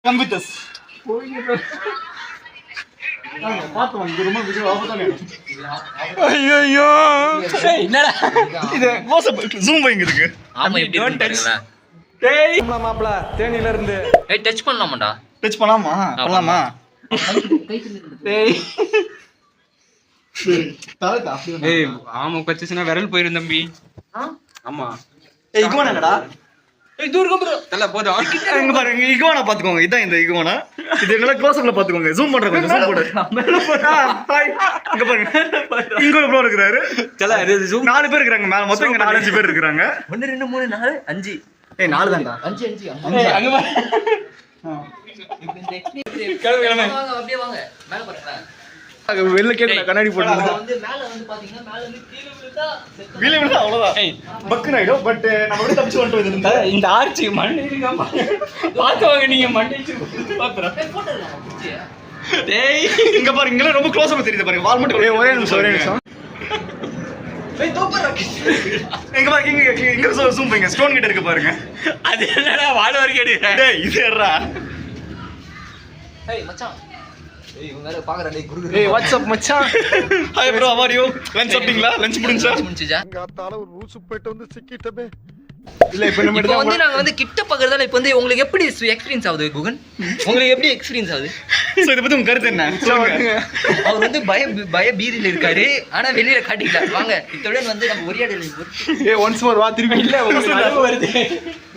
Come with us. ஐயோ என்னடா இது வாட்ஸ்அப் ஜூம் வைங்க இருக்கு. ஆமா இப்படி Don't touch. இருக்குங்களா? டேய் மாப்ள தேனில இருந்து ஏய் டச் பண்ணலாமாடா? டச் பண்ணலாமா? பண்ணலாமா? டேய் தாளதா அப்படியே. ஏய் ஆமா பச்சைனா விரல் போயிரும் தம்பி. ஆமா. ஏய் இகுவானா என்னடா? ஏய் தூரம் ப்ரோ. தல போதும். இங்க பாருங்க இகுவானா பாத்துக்கோங்க. இதான் இந்த இகுவானா. இது நல்லா க்ளோஸ் அப்ல பாத்துக்கோங்க. ஜூம் பண்றேன் கொஞ்சம் ஜூம் போடு. மேல போடா. ஹாய். இங்க பாருங்க. இங்க ஒரு ப்ரோ இருக்காரு. தல இது ஜூம் 4 பேர் இருக்காங்க. மேல மொத்தம் இங்க 4-5 பேர் இருக்காங்க. 1 2 3 4 5 ஏய் 4 தான்டா. 5 ஏய் அங்க பாரு. கிளம்பு. வாங்க அப்படியே வாங்க மேல போறீங்களா? வெளில கேட்ல கண்ணாடி போடுங்க. வந்து மேல வந்து பாத்தீங்கன்னா மேல இருந்து கீழ விழுந்தா வீலே விட அவ்வளவுதான். ஏய் பக்கு ஆயிடும். பட் நம்ம அப்படியே தப்பிச்சு வந்துட்டு இருந்தா. இந்த ஆர்ச்சி மண்டை இருக்காமா? பாத்துவாங்க நீங்க மண்டை பாத்துறா. போட்டோ எடுக்கலாம் புடிச்சியா? டேய் இங்க பாருங்க இங்க ரொம்ப க்ளோஸ் அப் தெரியுது பாருங்க. வால் மட்டும் ஒரே நிமிஷம். ஏய் தூப்பரா எங்க பாருங்க இங்க ஜூம் பண்ணுங்க. ஸ்டோன் கிட்ட இருக்கு பாருங்க. அது என்னடா வால் வரைக்கும் எடுக்குற? டேய் இது ஏறா. ஏய் மச்சான் ஏய் இவங்க வேற பாக்குறா டேய் குரு ஏய் வாட்ஸ் அப் மச்சான். Hi bro how are you? Lunch சாப்பிட்டீங்களா? லஞ்ச் முடிஞ்சா? முடிஞ்சா? எங்க அத்தால ஒரு ரூசு போயிட்டு வந்து சிக்கிட்டமே. இல்ல இப்ப நம்ம இப்போ வந்து நாங்க வந்து கிட்ட பாக்குறதால இப்போ வந்து உங்களுக்கு எப்படி எக்ஸ்பீரியன்ஸ் ஆகுது குகன்? உங்களுக்கு எப்படி எக்ஸ்பீரியன்ஸ் ஆகுது? சோ இத பத்தி உங்க கருத்து என்ன? சொல்லுங்க. அவர் வந்து பய பீதியில இருக்காரு ஆனா வெளியில காட்டிக்கல. வாங்க இத்துடன் வந்து நம்ம உரையாடல் ஏய் ஒன்ஸ் மோர் வா திருப்பி இல்ல உங்களுக்கு அழுவு வருது.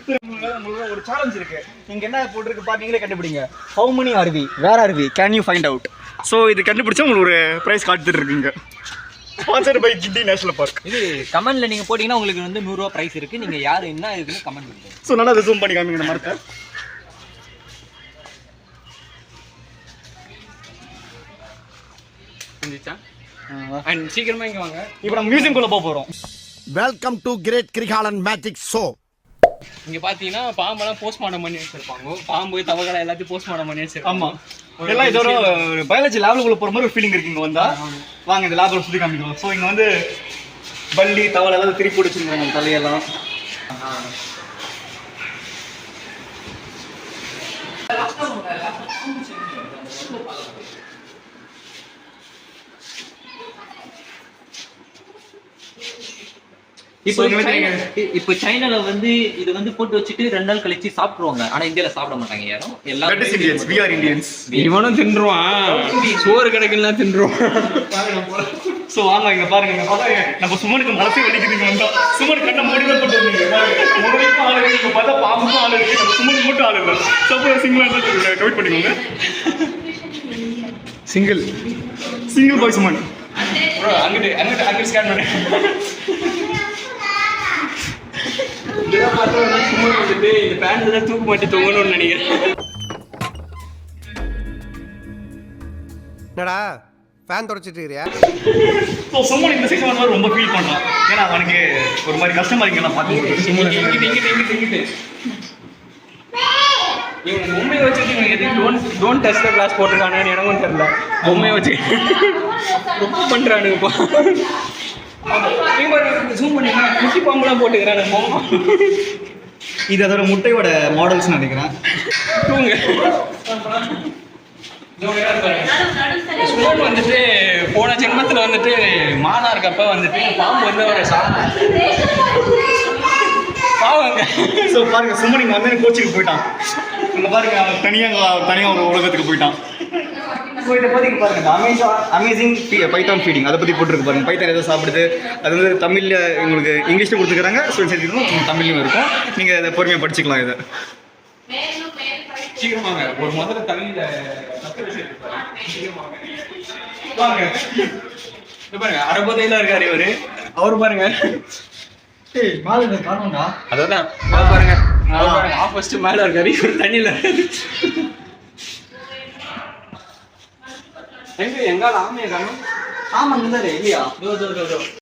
உங்களுக்கு ஒரு சேலஞ்ச் இருக்கு. நீங்க என்ன போட்டுருக்கு பாத்தீங்களே கண்டுபிடிங்க. How many are we? Where are we? Can you find out? So இது கண்டுபிடிச்சா உங்களுக்கு ஒரு பிரைஸ் காத்துட்டு இருக்கீங்க. Sponsored by Guindy national park. இது கமெண்ட்ல நீங்க போட்டீங்கன்னா உங்களுக்கு வந்து 100 ரூபாய் பிரைஸ் இருக்கு. நீங்க யாரு என்ன இருக்குன்னு கமெண்ட் பண்ணுங்க. சோ நல்லா ஜூம் பண்ணி காமிங்க இந்த மரத்தை. புரிஞ்சுச்சா? அண்ட் சீக்கிரமா இங்க வாங்க. இப்போ நம்ம மியூசியம் குள்ள போறோம். Welcome to great Kirikalan magic show. இங்க பாத்தீங்கன்னா பாம்பெல்லாம் போஸ்ட்மார்ட்டம் பண்ணி வச்சிருப்பாங்க. பாம்பு தவகளை எல்லாத்தையும் போஸ்ட்மார்ட்டம் பண்ணி வச்சிருப்பாங்க. ஆமா எல்லாம் இது ஒரு பயாலஜி லேப்ல போற மாதிரி ஒரு ஃபீலிங் இருக்கு. இங்க வந்தா வாங்க இந்த லேப்ல சுத்தி காமிக்கலாம். சோ இங்க வந்து பல்லி தவளை எல்லாம் திருப்பி பிடிச்சிருக்காங்க தலையெல்லாம். இப்போ சைனால வந்து இது வந்து போட்டு வச்சுட்டு 2 நாள் கழிச்சு சாப்பிடுவாங்க. ஆனா இந்தியால சாப்பிட மாட்டாங்க யாரும். That is Indians. We are Indians. இவனும் தின்றுவான். சோறு கிடைக்கலாம் தின்றுவான். சோ வாங்க இங்க பாருங்க. இங்க பாருங்க நம்ம சுமனுக்கு மனசே வலிக்குதுங்க. வந்தா சுமன் கண்ண மூடிவே போட்டு வந்தீங்க. பாருங்க முருகைக்கும் ஆளு இருக்கு. இங்க பார்த்தா பாம்புக்கும் ஆளு இருக்கு. நம்ம சுமனுக்கு மட்டும் ஆளு இல்ல. சப்போஸ் சிங்கிளா இருந்தா கமிட் பண்ணிக்கோங்க. சிங்கிள் பாய் சுமன். ப்ரோ அங்கிட்டு ஸ்கேன் பண்ணு. இதெல்லாம் பார்த்தா சும்மா வந்துட்டு இந்த பேண்ட்ல தூக்கு மாட்டி தொங்கணும்னு நினைக்கிறேன். என்னடா ஃபேன் தொடச்சிட்டு இருக்கறியா? சோ சுமன் இந்த சீசன் வந்து ரொம்ப ஃபீல் பண்றான். ஏன்னா அவனுக்கு ஒரு மாதிரி கஷ்டமா இருக்கு எல்லாம் பாத்து. இங்கிட்டு இவங்க பொம்மையை வச்சுட்டு இவங்க எதுக்கு டோன்ட் டச் த கிளாஸ் போட்டிருக்கானுன்னு எனக்கும் தெரியல. பொம்மையை வச்சு ரொம்ப பண்றானுங்கப்பா. ஜூம் பண்ணிங்கன்னா குட்டி பாம்புலாம் போட்டுக்கிறானுங்க. இது அதோட முட்டையோட மாடல்ஸ் நினைக்கிறேன். தூங்க சுமன் வந்துட்டு போன ஜென்மத்தில் வந்துட்டு மானா இருக்கப்ப வந்துட்டு பாம்பு வந்து ஒரு பாவங்க. ஸோ பாருங்க சுமன் இங்க வந்து கோச்சிக்கு போயிட்டான். இங்க பாருங்க அவன் தனியா ஒரு உலகத்துக்கு போயிட்டான். ஸோ இதை பத்தி பாருங்க இந்த அமேசிங் பைத்தான் ஃபீடிங் அதை பத்தி போட்டுருக்கு பாருங்க. பைத்தான் எதை சாப்பிடுது அது வந்து தமிழ்ல உங்களுக்கு இங்கிலீஷ்ல கொடுத்துக்கிறாங்க. ஸோ சரி தமிழ்லையும் இருக்கும். நீங்க இதை பொறுமையாக படிச்சுக்கலாம். இதை சீக்கிரமாங்க ஒரு முதல்ல தமிழ்ல வாங்க. பாருங்க அரபோதையில இருக்காரு இவரு. அவரு பாருங்க அதான் பாருங்க ஆப்போசிட் மேல இருக்காரு. இவர் தண்ணியில எங்கால ஆமையை காணும். ஆமாம் இல்லையா